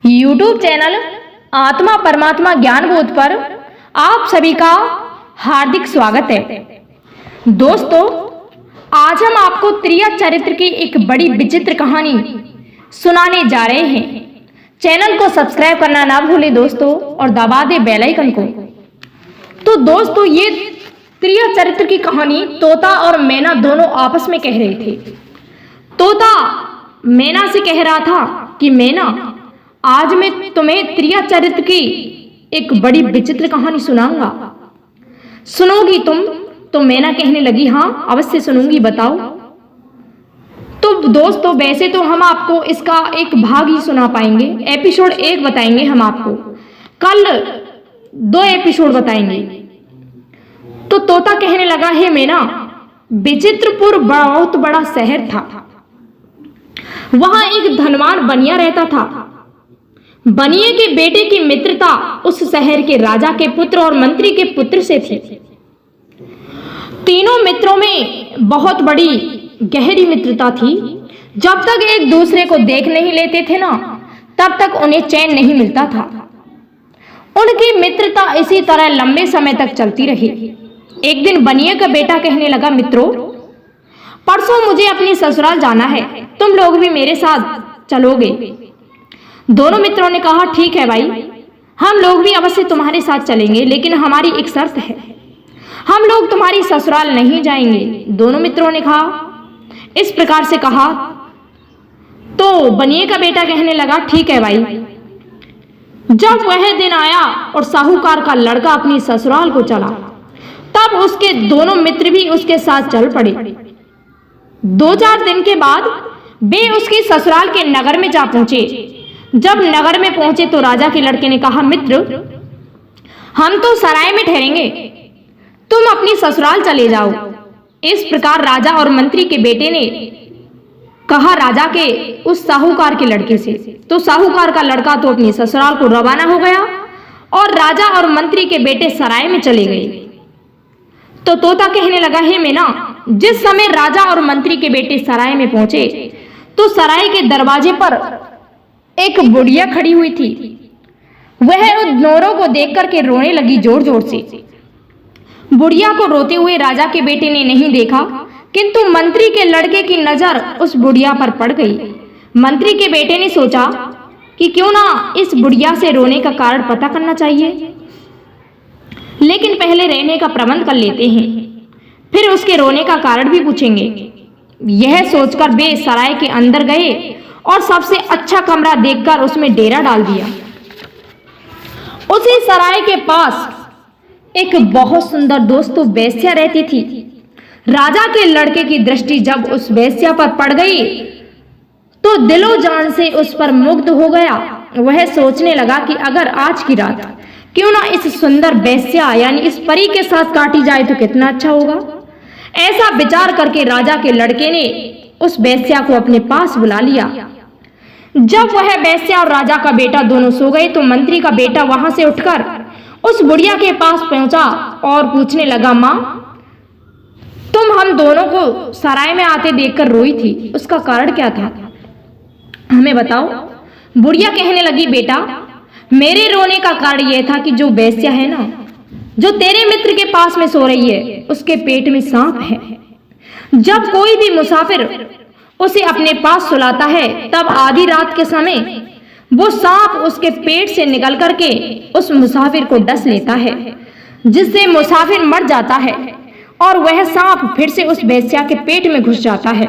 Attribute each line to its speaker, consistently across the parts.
Speaker 1: YouTube channel आत्मा परमात्मा ज्ञान बोध पर आप सभी का हार्दिक स्वागत है। दोस्तों, आज हम आपको त्रिया चरित्र की एक बड़ी विचित्र कहानी सुनाने जा रहे हैं। चैनल को सब्सक्राइब करना ना भूलें दोस्तों और दबा दें बेल आइकन को। तो दोस्तों, ये त्रिया चरित्र की कहानी तोता और मैना दोनों आपस में कह रहे थे। तोता मैना से कह रहा था कि मैना, आज मैं तुम्हें त्रिया चरित्र की एक बड़ी विचित्र कहानी सुनाऊंगा, सुनोगी तुम? तो मैना कहने लगी, हाँ अवश्य सुनूंगी, बताओ। तो दोस्तों, वैसे तो हम आपको इसका एक भाग ही सुना पाएंगे, एपिसोड 1 बताएंगे हम आपको, कल 2 एपिसोड बताएंगे। तो तोता कहने लगा, हे मैना, विचित्रपुर बहुत बड़ा शहर था। वहां एक धनवान बनिया रहता था। बनिए के बेटे की मित्रता उस शहर के राजा के पुत्र और मंत्री के पुत्र से थी। तीनों मित्रों में बहुत बड़ी गहरी मित्रता थी। जब तक एक दूसरे को देख नहीं लेते थे ना, तब तक उन्हें चैन नहीं मिलता था। उनकी मित्रता इसी तरह लंबे समय तक चलती रही। एक दिन बनिए का बेटा कहने लगा, मित्रों, परसों मुझे अपनी ससुराल जाना है, तुम लोग भी मेरे साथ चलोगे? दोनों मित्रों ने कहा, ठीक है भाई, हम लोग भी अवश्य तुम्हारे साथ चलेंगे, लेकिन हमारी एक शर्त है, हम लोग तुम्हारी ससुराल नहीं जाएंगे। दोनों मित्रों ने कहा, इस प्रकार से कहा। तो बनिए का बेटा कहने लगा, ठीक है भाई। जब वह दिन आया और साहूकार का लड़का अपनी ससुराल को चला, तब उसके दोनों मित्र भी उसके साथ चल पड़े। 2-4 दिन के बाद वे उसकी ससुराल के नगर में जा पहुंचे। जब नगर में पहुंचे तो राजा के लड़के ने कहा, मित्र, हम तो सराय में ठहरेंगे, तुम अपनी ससुराल चले जाओ। इस प्रकार राजा और मंत्री के बेटे ने कहा राजा के उस साहूकार के लड़के से। तो साहूकार का लड़का तो अपनी ससुराल को रवाना हो गया और राजा और मंत्री के बेटे सराय में चले गए। तो तोता कहने लगा, हे मैना, जिस समय राजा और मंत्री के बेटे सराय में पहुंचे तो सराय के दरवाजे पर एक बुढ़िया खड़ी हुई थी। वह उन दोनों को देख करके रोने लगी जोर जोर से। बुढ़िया को रोते हुए राजा के बेटे ने नहीं देखा, किंतु मंत्री के लड़के की नजर उस बुढ़िया पर पड़ गई। मंत्री के बेटे ने सोचा कि क्यों ना इस बुढ़िया से रोने का कारण पता करना चाहिए, लेकिन पहले रहने का प्रबंध कर लेते हैं, फिर उसके रोने का कारण भी पूछेंगे। यह सोचकर वे सराय के अंदर गए और सबसे अच्छा कमरा देखकर उसमें डेरा डाल दिया। उसी सराय के पास एक बहुत सुंदर दोस्तों वेश्या रहती थी। राजा के लड़के की दृष्टि जब उस वेश्या पर पड़ गई तो दिलो जान से उस पर मुग्ध हो गया। वह सोचने लगा कि अगर आज की रात क्यों ना इस सुंदर वेश्या यानी इस परी के साथ काटी जाए तो कितना अच्छा होगा। ऐसा विचार करके राजा के लड़के ने उस वेश्या को अपने पास बुला लिया। जब वह वेश्या और राजा का बेटा दोनों सो गए तो मंत्री का बेटा वहां से उठकर उस बुढ़िया के पास पहुंचा और पूछने लगा, माँ, तुम हम दोनों को सराय में आते देखकर रोई थी, उसका कारण क्या था, हमें बताओ। बुढ़िया कहने लगी, बेटा, मेरे रोने का कारण यह था कि जो वेश्या है ना, जो तेरे मित्र के पास में सो रही है, उसके पेट में सांप है। जब कोई भी मुसाफिर उसे अपने पास सुलाता है तब आधी रात के समय वो सांप उसके पेट से निकल करके उस मुसाफिर को डस लेता है, जिससे मुसाफिर मर जाता है और वह सांप फिर से उस वेश्या के पेट में घुस जाता है।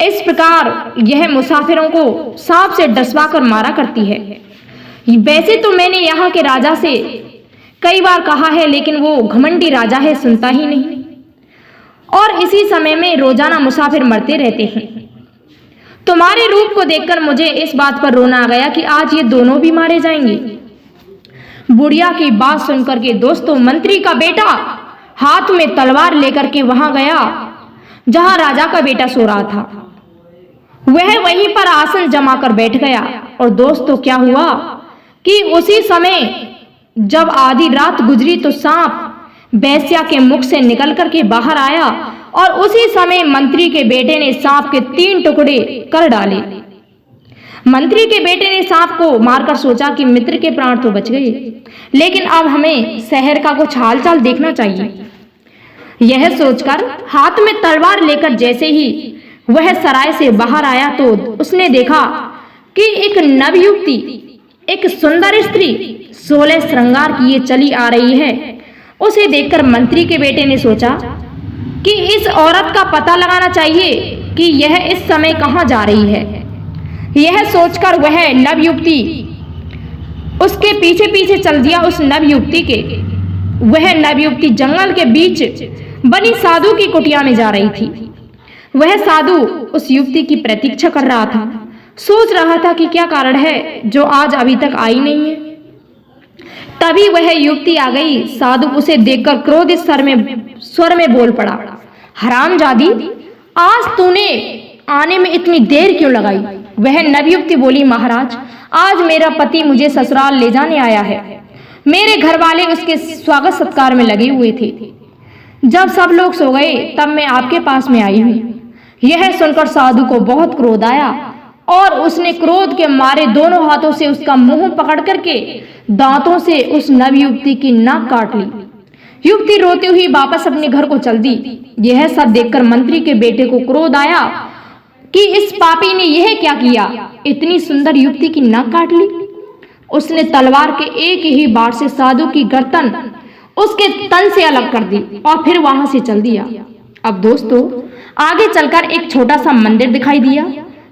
Speaker 1: इस प्रकार यह मुसाफिरों को सांप से डसवा कर मारा करती है। वैसे तो मैंने यहाँ के राजा से कई बार कहा है, लेकिन वो घमंडी राजा है, सुनता ही नहीं, और इसी समय में रोजाना मुसाफिर मरते रहते हैं। तुम्हारे रूप को देखकर मुझे इस बात पर रोना आ गया कि आज ये दोनों भी मारे जाएंगे। बुढ़िया की बात सुनकर के दोस्तों मंत्री का बेटा हाथ में तलवार लेकर के वहां गया जहां राजा का बेटा सो रहा था। वह वहीं पर आसन जमा कर बैठ गया और दोस्तों क्या हुआ कि उसी समय जब आधी रात गुजरी तो सांप वेश्या के मुख से निकल करके बाहर आया और उसी समय मंत्री के बेटे ने सांप के 3 टुकड़े कर डाले। मंत्री के बेटे ने सांप को मारकर सोचा कि मित्र के प्राण तो बच गए, लेकिन अब हमें शहर का कुछ हालचाल देखना चाहिए। यह सोचकर हाथ में तलवार लेकर जैसे ही वह सराय से बाहर आया तो उसने देखा कि एक नवयुवती, एक सुंदर स्त्री 16 श्रृंगार किए चली आ रही है। उसे देखकर मंत्री के बेटे ने सोचा कि इस औरत का पता लगाना चाहिए कि यह इस समय कहाँ जा रही है। यह सोचकर वह नवयुवती उसके पीछे पीछे चल दिया उस नवयुवती के। वह नवयुवती जंगल के बीच बनी साधु की कुटिया में जा रही थी। वह साधु उस युवती की प्रतीक्षा कर रहा था, सोच रहा था कि क्या कारण है जो आज अभी तक आई नहीं है। तभी वह युवती आ गई। साधु उसे देखकर क्रोधित स्वर में बोल पड़ा, हरामजादी, आज तूने आने में इतनी देर क्यों लगाई? वह नवयुवती बोली, महाराज, आज मेरा पति मुझे ससुराल ले जाने आया है। मेरे घर वाले उसके स्वागत सत्कार में लगे हुए थे। जब सब लोग सो गए तब मैं आपके पास में आई हूँ। यह सुनकर साधु को बहुत क्रोध आया और उसने क्रोध के मारे दोनों हाथों से उसका मुंह पकड़ करके दांतों से उस नवयुवती की नाक काट ली। युवती रोती हुई वापस अपने घर को चल दी। यह सब देखकर मंत्री के बेटे को क्रोध आया कि इस पापी ने यह क्या किया, इतनी सुंदर युवती की नाक काट ली। उसने तलवार के एक ही बार से साधु की गर्दन उसके तन से अलग कर दी और फिर वहां से चल दिया। अब दोस्तों, आगे चलकर एक छोटा सा मंदिर दिखाई दिया।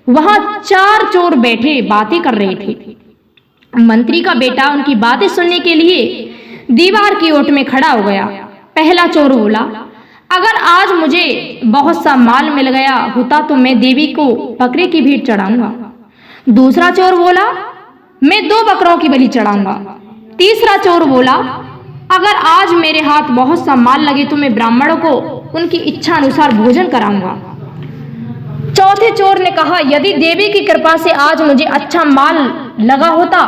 Speaker 1: वहां 4 चोर बैठे बातें कर रहे थे। मंत्री का बेटा उनकी बातें सुनने के लिए दीवार की ओट में खड़ा हो गया। पहला चोर बोला, अगर आज मुझे बहुत सा माल मिल गया होता तो मैं देवी को बकरे की भेंट चढ़ाऊंगा। दूसरा चोर बोला, मैं 2 बकरों की बलि चढ़ाऊंगा। तीसरा चोर बोला, अगर आज मेरे हाथ बहुत सा माल लगे तो मैं ब्राह्मणों को उनकी इच्छा अनुसार भोजन कराऊंगा। चौथे चोर ने कहा, यदि देवी की कृपा से आज मुझे अच्छा माल लगा होता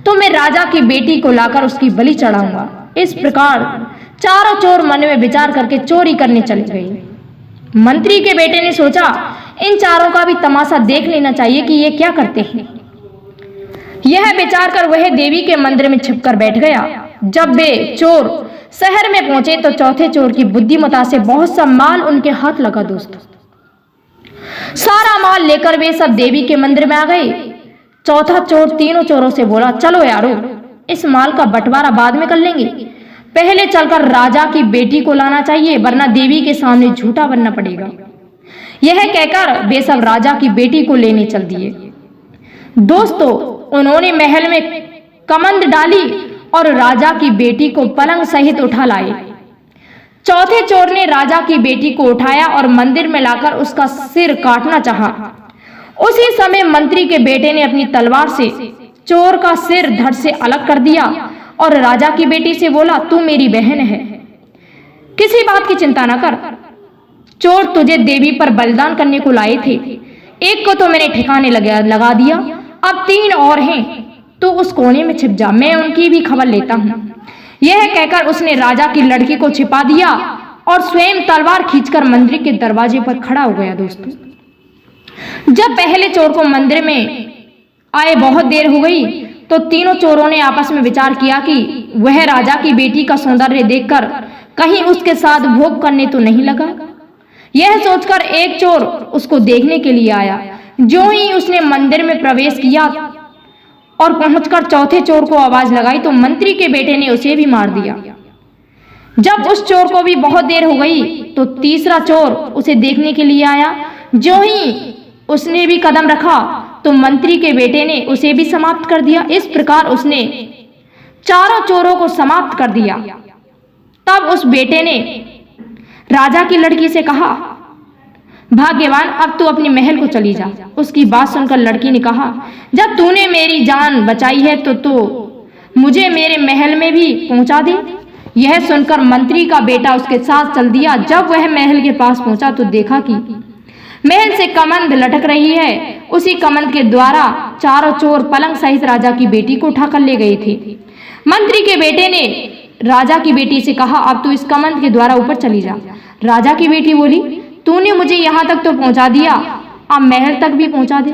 Speaker 1: तो मैं राजा की बेटी को लाकर उसकी बलि चढ़ाऊंगा। इस प्रकार चारों चोर मन में विचार करके चोरी करने चले गए। मंत्री के बेटे ने सोचा, इन चारों का भी तमाशा देख लेना चाहिए कि ये क्या करते हैं। यह विचार कर वह देवी के मंदिर में छिपकर बैठ गया। जब वे चोर शहर में पहुंचे तो चौथे चोर की बुद्धिमता से बहुत सा माल उनके हाथ लगा। दोस्तों, सारा माल लेकर वे सब देवी के मंदिर में आ गए। चौथा चोर तीनों चोरों से बोला, चलो यारो, इस माल का बंटवारा बाद में कर लेंगे। पहले चलकर राजा की बेटी को लाना चाहिए, वरना देवी के सामने झूठा बनना पड़ेगा। यह कहकर वे सब राजा की बेटी को लेने चल दिए। दोस्तों, उन्होंने महल में कमंद डाली और राजा की बेटी को पलंग सहित उठा लाए। चौथे चोर ने राजा की बेटी को उठाया और मंदिर में लाकर उसका सिर काटना चाहा। उसी समय मंत्री के बेटे ने अपनी तलवार से चोर का सिर धड़ से अलग कर दिया और राजा की बेटी से बोला, तू मेरी बहन है, किसी बात की चिंता न कर। चोर तुझे देवी पर बलिदान करने को लाए थे, एक को तो मैंने ठिकाने लगा दिया, अब 3 और हैं, तो उस कोने में छिप जा, मैं उनकी भी खबर लेता हूँ। यह कहकर उसने राजा की लड़की को छिपा दिया और स्वयं तलवार खींचकर मंदिर के दरवाजे पर खड़ा हो गया। दोस्तों, जब पहले चोर को मंदिर में आए बहुत देर हो गई तो तीनों चोरों ने आपस में विचार किया कि वह राजा की बेटी का सौंदर्य देखकर कहीं उसके साथ भोग करने तो नहीं लगा। यह सोचकर एक चोर उसको देखने के लिए आया। जो ही उसने मंदिर में प्रवेश किया और पहुंचकर चौथे चोर को आवाज लगाई तो मंत्री के बेटे ने उसे भी मार दिया। जब उस चोर को भी बहुत देर हो गई तो तीसरा चोर उसे देखने के लिए आया। जो ही उसने भी कदम रखा तो मंत्री के बेटे ने उसे भी समाप्त कर दिया। इस प्रकार उसने चारों चोरों को समाप्त कर दिया। तब उस बेटे ने राजा की लड़की से कहा, भाग्यवान, अब तू अपने महल को चली जा। उसकी बात सुनकर लड़की ने कहा, जब तूने मेरी जान बचाई है तो मुझे मेरे महल में भी पहुंचा दे। यह सुनकर मंत्री का बेटा उसके साथ चल दिया। जब वह महल के पास पहुंचा तो देखा कि महल से कमंद लटक रही है। उसी कमंद के द्वारा चारों चोर पलंग सहित राजा की बेटी को उठाकर ले गए थे। मंत्री के बेटे ने राजा की बेटी से कहा, अब तू इस कमंद के द्वारा ऊपर चली जा। राजा की बेटी बोली, तूने मुझे यहाँ तक तो पहुँचा दिया, अब महल तक भी पहुँचा दे।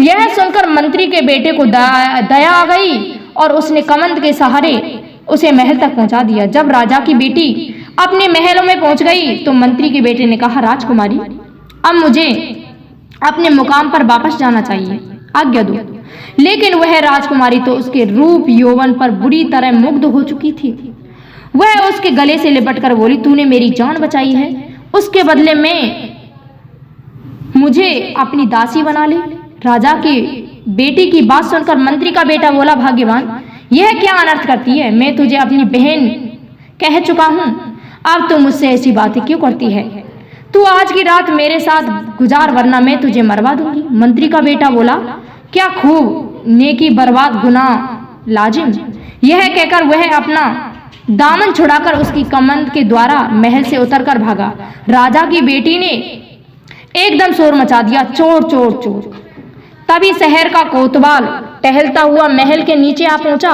Speaker 1: यह सुनकर मंत्री के बेटे को दया आ गई और उसने कमंद के सहारे उसे महल तक पहुंचा दिया। जब राजा की बेटी अपने महलों में पहुंच गई तो मंत्री के बेटे ने कहा, राजकुमारी, अब मुझे अपने मुकाम पर वापस जाना चाहिए, आज्ञा दो। लेकिन वह राजकुमारी तो उसके रूप यौवन पर बुरी तरह मुग्ध हो चुकी थी। वह उसके गले से लिपटकर बोली, तूने मेरी जान बचाई है, उसके बदले में मुझे अपनी दासी बना ले। राजा की बेटी की बात सुनकर मंत्री का बेटा बोला, भाग्यवान, यह क्या अनर्थ करती है? मैं तुझे अपनी बहन कह चुका हूं, अब तू मुझसे ऐसी बातें क्यों करती है? तू आज की रात मेरे साथ गुजार, वरना मैं तुझे मरवा दूंगी। मंत्री का बेटा बोला, क्या खूब, नेकी बर्बाद, गुनाह लाजिम। यह कहकर वह अपना दामन छुड़ाकर उसकी कमंद के द्वारा महल से उतरकर भागा। राजा की बेटी ने एकदम शोर मचा दिया, चोर चोर चोर। तभी शहर का कोतवाल टहलता हुआ महल के नीचे आ पहुंचा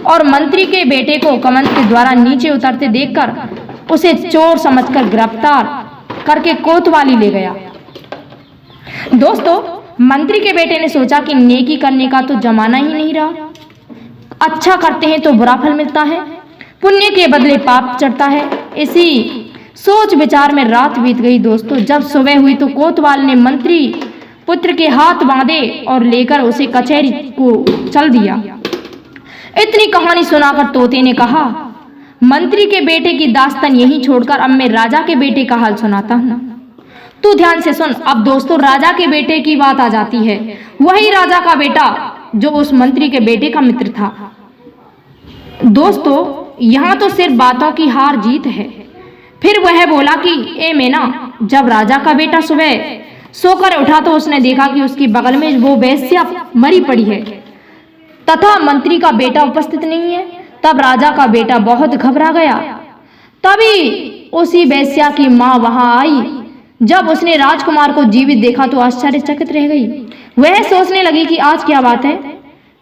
Speaker 1: और मंत्री के बेटे को कमंद के द्वारा नीचे उतरते देखकर उसे चोर समझकर गिरफ्तार करके कोतवाली ले गया। दोस्तों, मंत्री के बेटे ने सोचा कि नेकी करने का तो जमाना ही नहीं रहा, अच्छा करते हैं तो बुरा फल मिलता है, पुण्य के बदले पाप चढ़ता है। इसी सोच विचार में रात बीत गई। दोस्तों, जब सुबह हुई तो कोतवाल ने मंत्री पुत्र के हाथ बांधे और लेकर उसे कचहरी को चल दिया। इतनी कहानी सुनाकर तोते ने कहा, मंत्री के बेटे की दास्तान यहीं छोड़कर अब मैं राजा के बेटे का हाल सुनाता हूँ, तू ध्यान से सुन। अब दोस्तों, राजा के बेटे की बात आ जाती है, वही राजा का बेटा जो उस मंत्री के बेटे का मित्र था। दोस्तों, यहाँ तो सिर्फ बातों की हार जीत है। फिर वह बोला कि ए मैना, जब राजा का बेटा सुबह सोकर उठा तो उसने देखा कि उसके बगल में वो वेश्या मरी पड़ी है तथा मंत्री का बेटा उपस्थित नहीं है। तब राजा का बेटा बहुत घबरा गया। तभी उसी वेश्या की माँ वहां आई। जब उसने राजकुमार को जीवित देखा तो आश्चर्यचकित रह गई। वह सोचने लगी कि आज क्या बात है,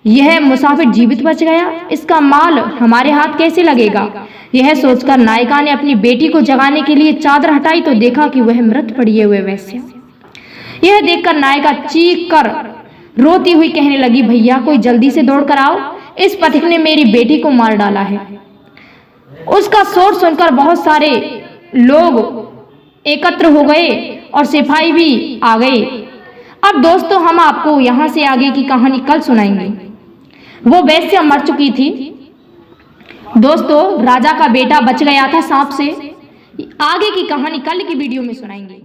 Speaker 1: यह मुसाफिर जीवित बच गया, इसका माल हमारे हाथ कैसे लगेगा। यह सोचकर नायिका ने अपनी बेटी को जगाने के लिए चादर हटाई तो देखा कि वह मृत पड़ी हुए वेश्या। यह देखकर नायिका चीख कर रोती हुई कहने लगी, भैया कोई जल्दी से दौड़ कर आओ, इस पथिक ने मेरी बेटी को मार डाला है। उसका शोर सुनकर बहुत सारे लोग एकत्र हो गए और सिपाही भी आ गए। अब दोस्तों, हम आपको यहाँ से आगे की कहानी कल सुनाएंगे। वो वेश्या मर चुकी थी। दोस्तों, राजा का बेटा बच गया था सांप से। आगे की कहानी कल की वीडियो में सुनाएंगे।